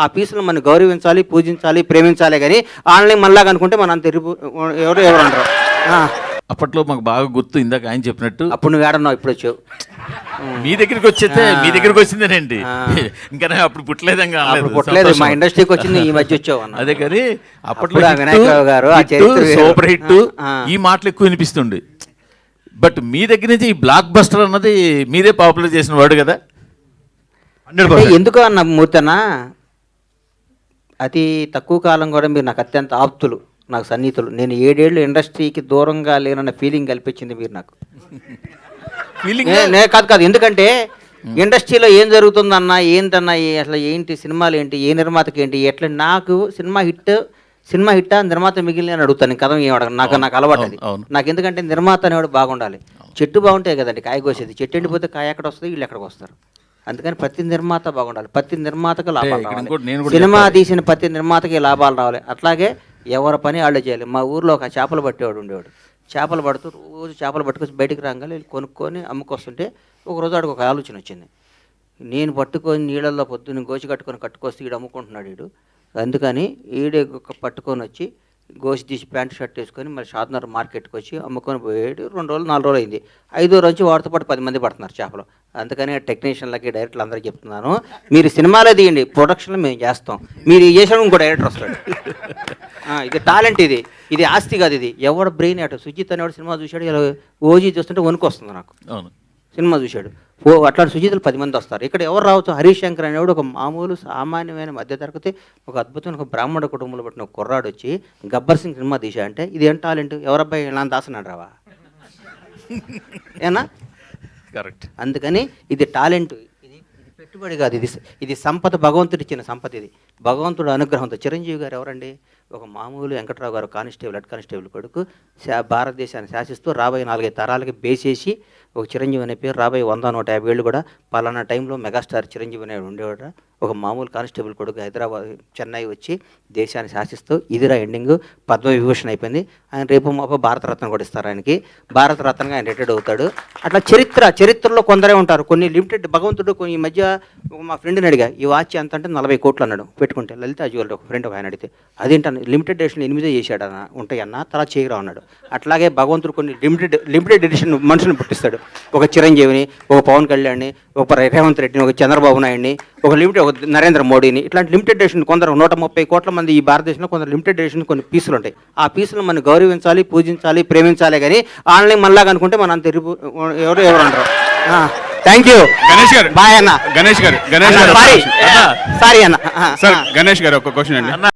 ఆ పీసులు మనం గౌరవించాలి, పూజించాలి, ప్రేమించాలి. కానీ ఆన్లైన్ మనలాగా అనుకుంటే మనం అంత ఎవరు అంటారు. అప్పట్లో మాకు బాగా గుర్తు, ఇందాక ఆయన చెప్పినట్టు. అప్పుడు నువ్వు ఏడన్నావు, ఇప్పుడు వచ్చావు. మీ దగ్గరికి వచ్చిందేనండి. ఇంకా అప్పుడు పుట్టలేదంగా. పుట్టలేదు, మా ఇండస్ట్రీకి వచ్చింది ఈ మధ్య వచ్చావు అన్న. అదే కానీ అప్పట్లో వినాయకరావు గారు సూపర్ హిట్ ఈ మాటలు ఎక్కువ వినిపిస్తుండే. బట్ మీ దగ్గర నుంచి ఈ బ్లాక్ బస్టర్ అన్నది మీరే పాపులర్ చేసిన వర్డ్ కదా. ఎందుకు అన్న మూర్తన్న, అతి తక్కువ కాలం కూడా మీరు నాకు అత్యంత ఆప్తులు, నాకు సన్నిహితులు. నేను 7 ఏళ్ళు ఇండస్ట్రీకి దూరంగా లేనన్న ఫీలింగ్ కల్పించింది మీరు నాకు. కాదు, ఎందుకంటే ఇండస్ట్రీలో ఏం జరుగుతుందన్నా, ఏంటన్నా, అసలు ఏంటి సినిమాలు, ఏంటి ఏ నిర్మాతకి ఏంటి ఎట్లా, నాకు సినిమా హిట్టా నిర్మాత మిగిలిన అని అడుగుతాను. కథ నాకు అలవాటు అది. నాకు ఎందుకంటే నిర్మాత అనేవాడు బాగుండాలి. చెట్టు బాగుంటాయి కదండి కాయ కోసేది. చెట్టు ఎండిపోతే కాయ ఎక్కడ వస్తుంది, వీళ్ళు ఎక్కడికి వస్తారు. అందుకని ప్రతి నిర్మాత బాగుండాలి, ప్రతి నిర్మాతకు లాభాలు రావాలి, సినిమా తీసిన ప్రతి నిర్మాతకి లాభాలు రావాలి. అట్లాగే ఎవరి పని వాళ్ళు చేయాలి. మా ఊర్లో ఒక చేపలు పట్టేవాడు ఉండేవాడు. చేపలు పడుతూ రోజు చేపలు పట్టుకొచ్చి బయటికి రాగానే కొనుక్కొని అమ్ముకొస్తుంటే ఒకరోజు ఆడికి ఒక ఆలోచన వచ్చింది. నేను పట్టుకొని నీళ్ళల్లో పొద్దున్న గోచి కట్టుకొస్తే ఈడు అమ్ముకుంటున్నాడు వీడు, అందుకని ఈడే పట్టుకొని వచ్చి గోసి తీసి ప్యాంట్ షర్ట్ వేసుకొని మరి షాద్నగర్ మార్కెట్కి వచ్చి అమ్ముకొని పోయాడు. 2 రోజులు 4 రోజులు అయింది. 5వ రోజు వాడితో పాటు 10 మంది పడుతున్నారు చేపలు. అందుకని టెక్నీషియన్లకి, డైరెక్టర్లు అందరికీ చెప్తున్నాను, మీరు సినిమాలో తీయండి, ప్రొడక్షన్లో మేము చేస్తాం. మీరు చేసాడు ఇంకో డైరెక్టర్ వస్తాడు. ఇది టాలెంట్, ఇది ఆస్తి కాదు. ఇది ఎవడ బ్రెయిన్ అటు. సుజిత్ అనేవాడు సినిమా చూశాడు, ఇలా ఓజీ చూస్తుంటే వణుకు వస్తుంది నాకు. సినిమా చూశాడు, అట్లాంటి సుజితులు 10 మంది వస్తారు. ఇక్కడ ఎవరు రావచ్చు? హరీష్ శంకర్ అనేవాడు ఒక మామూలు సామాన్యమైన మధ్యతరగతి ఒక అద్భుతమైన ఒక బ్రాహ్మణ కుటుంబంలో పుట్టిన ఒక కుర్రాడు వచ్చి గబ్బర్ సింగ్ సినిమా తీసా అంటే ఇది ఏం టాలెంట్? ఎవరబ్బాయి ఇలా దాసనాడు రావా ఏనా? కరెక్ట్. అందుకని ఇది టాలెంట్, ఇది పెట్టుబడి కాదు, ఇది సంపద, భగవంతుడు ఇచ్చిన సంపద. ఇది భగవంతుడు అనుగ్రహంతో. చిరంజీవి గారు ఎవరండి? ఒక మామూలు వెంకట్రావు గారు హెడ్ కానిస్టేబుల్ కొడుకు, భారతదేశాన్ని శాసిస్తూ రాబోయే 4-5 తరాలకి బేసేసి ఒక చిరంజీవి అనే పేరు, రాబోయే 100-150 ఏళ్ళు కూడా పలానా టైంలో మెగాస్టార్ చిరంజీవి అనేవాడు ఉండేవాడు. ఒక మామూలు కానిస్టేబుల్ కొడుకు హైదరాబాద్ చెన్నై వచ్చి దేశాన్ని శాసిస్తూ ఇదిరా ఎండింగ్, పద్మవిభూషణ్ అయిపోయింది. ఆయన రేపు మాపో భారతరత్న కూడా ఇస్తారు ఆయనకి. భారతరత్నగా ఆయన రిటైర్డ్ అవుతాడు. అట్లా చరిత్రలో కొందరే ఉంటారు. కొన్ని లిమిటెడ్ భగవంతుడు. ఈ మధ్య మా ఫ్రెండ్ని అడిగా, ఈ వాచ్ ఎంత అంటే 40 కోట్లు అన్నాడు పెట్టుకుంటే. లలిత జ్యువెలరీ ఒక ఫ్రెండ్ ఆయన అడిగితే, అదేంటన్నా లిమిటెడ్ ఎడిషన్ 8 చేశాడన్న, ఉంటాయన్నా తర్వాత చేయరా అన్నాడు. అట్లాగే భగవంతుడు కొన్ని లిమిటెడ్ ఎడిషన్ మనుషులను పుట్టిస్తాడు. ఒక చిరంజీవిని, ఒక పవన్ కళ్యాణ్ని, ఒక రేవంత్ రెడ్డిని, ఒక చంద్రబాబు నాయుడిని, ఒక నరేంద్ర మోడీని. ఇట్లాంటి లిమిటెడ్ ఎడిషన్ కొందరు 130 కోట్ల మంది ఈ భారతదేశంలో కొందరు లిమిటెడ్ ఎడిషన్ కొన్ని పీసులు ఉంటాయి. ఆ పీసులు మనం గౌరవించాలి, పూజించాలి, ప్రేమించాలి. కానీ ఆన్లైన్ మనలాగా అనుకుంటే మనం అంత ఎవరు అంటారు. థ్యాంక్ యూ గణేష్ గారు. బాయ్ అన్న. గణేష్ గారు సారీ అన్న. సార్ గణేష్ గారు ఒక క్వశ్చన్ అండి.